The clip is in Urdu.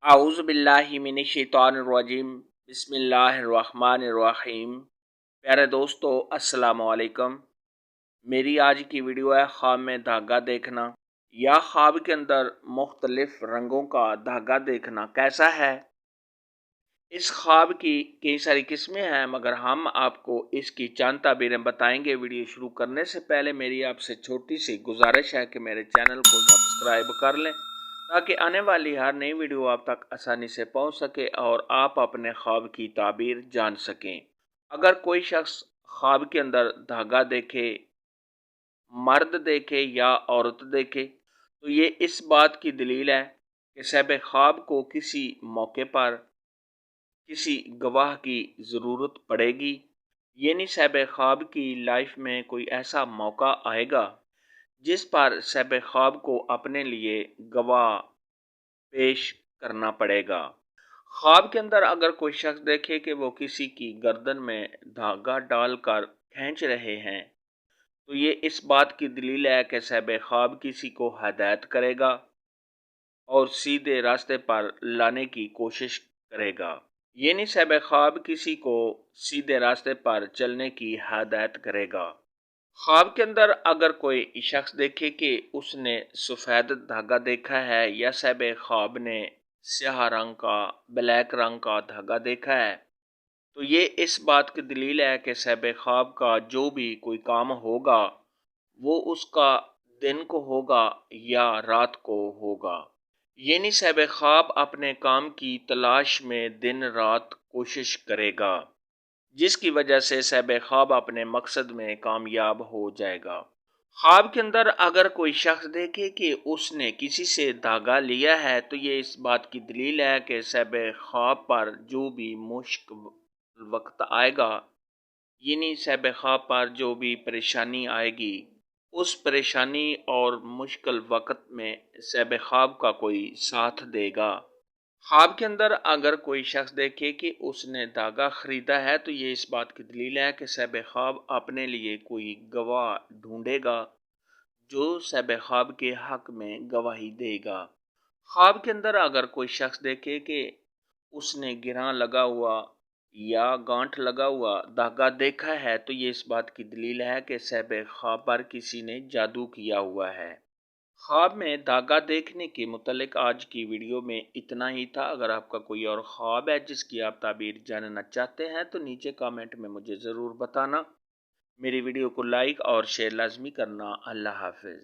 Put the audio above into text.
اعوذ باللہ من الشیطان الرجیم بسم اللہ الرحمن الرحیم۔ پیارے دوستو السلام علیکم۔ میری آج کی ویڈیو ہے خواب میں دھاگا دیکھنا یا خواب کے اندر مختلف رنگوں کا دھاگا دیکھنا کیسا ہے۔ اس خواب کی کئی ساری قسمیں ہیں مگر ہم آپ کو اس کی چند تعبیریں بتائیں گے۔ ویڈیو شروع کرنے سے پہلے میری آپ سے چھوٹی سی گزارش ہے کہ میرے چینل کو سبسکرائب کر لیں تاکہ آنے والی ہر نئی ویڈیو آپ تک آسانی سے پہنچ سکے اور آپ اپنے خواب کی تعبیر جان سکیں۔ اگر کوئی شخص خواب کے اندر دھاگا دیکھے، مرد دیکھے یا عورت دیکھے تو یہ اس بات کی دلیل ہے کہ صاحب خواب کو کسی موقع پر کسی گواہ کی ضرورت پڑے گی، یعنی صاحب خواب کی لائف میں کوئی ایسا موقع آئے گا جس پر صاحب خواب کو اپنے لیے گواہ پیش کرنا پڑے گا۔ خواب کے اندر اگر کوئی شخص دیکھے کہ وہ کسی کی گردن میں دھاگا ڈال کر کھینچ رہے ہیں تو یہ اس بات کی دلیل ہے کہ صاحب خواب کسی کو ہدایت کرے گا اور سیدھے راستے پر لانے کی کوشش کرے گا، یعنی صاحب خواب کسی کو سیدھے راستے پر چلنے کی ہدایت کرے گا۔ خواب کے اندر اگر کوئی شخص دیکھے کہ اس نے سفید دھاگا دیکھا ہے یا صاحب خواب نے سیاہ رنگ کا، بلیک رنگ کا دھاگا دیکھا ہے تو یہ اس بات کی دلیل ہے کہ صاحب خواب کا جو بھی کوئی کام ہوگا وہ اس کا دن کو ہوگا یا رات کو ہوگا، یعنی صاحب خواب اپنے کام کی تلاش میں دن رات کوشش کرے گا جس کی وجہ سے صاحب خواب اپنے مقصد میں کامیاب ہو جائے گا۔ خواب کے اندر اگر کوئی شخص دیکھے کہ اس نے کسی سے دھاگا لیا ہے تو یہ اس بات کی دلیل ہے کہ صاحب خواب پر جو بھی مشکل وقت آئے گا، یعنی صاحب خواب پر جو بھی پریشانی آئے گی اس پریشانی اور مشکل وقت میں صاحب خواب کا کوئی ساتھ دے گا۔ خواب کے اندر اگر کوئی شخص دیکھے کہ اس نے دھاگا خریدا ہے تو یہ اس بات کی دلیل ہے کہ صاحب خواب اپنے لیے کوئی گواہ ڈھونڈے گا جو صاحب خواب کے حق میں گواہی دے گا۔ خواب کے اندر اگر کوئی شخص دیکھے کہ اس نے گرہ لگا ہوا یا گانٹھ لگا ہوا دھاگا دیکھا ہے تو یہ اس بات کی دلیل ہے کہ صاحب خواب پر کسی نے جادو کیا ہوا ہے۔ خواب میں دھاگا دیکھنے کے متعلق آج کی ویڈیو میں اتنا ہی تھا۔ اگر آپ کا کوئی اور خواب ہے جس کی آپ تعبیر جاننا چاہتے ہیں تو نیچے کامنٹ میں مجھے ضرور بتانا۔ میری ویڈیو کو لائک اور شیئر لازمی کرنا۔ اللہ حافظ۔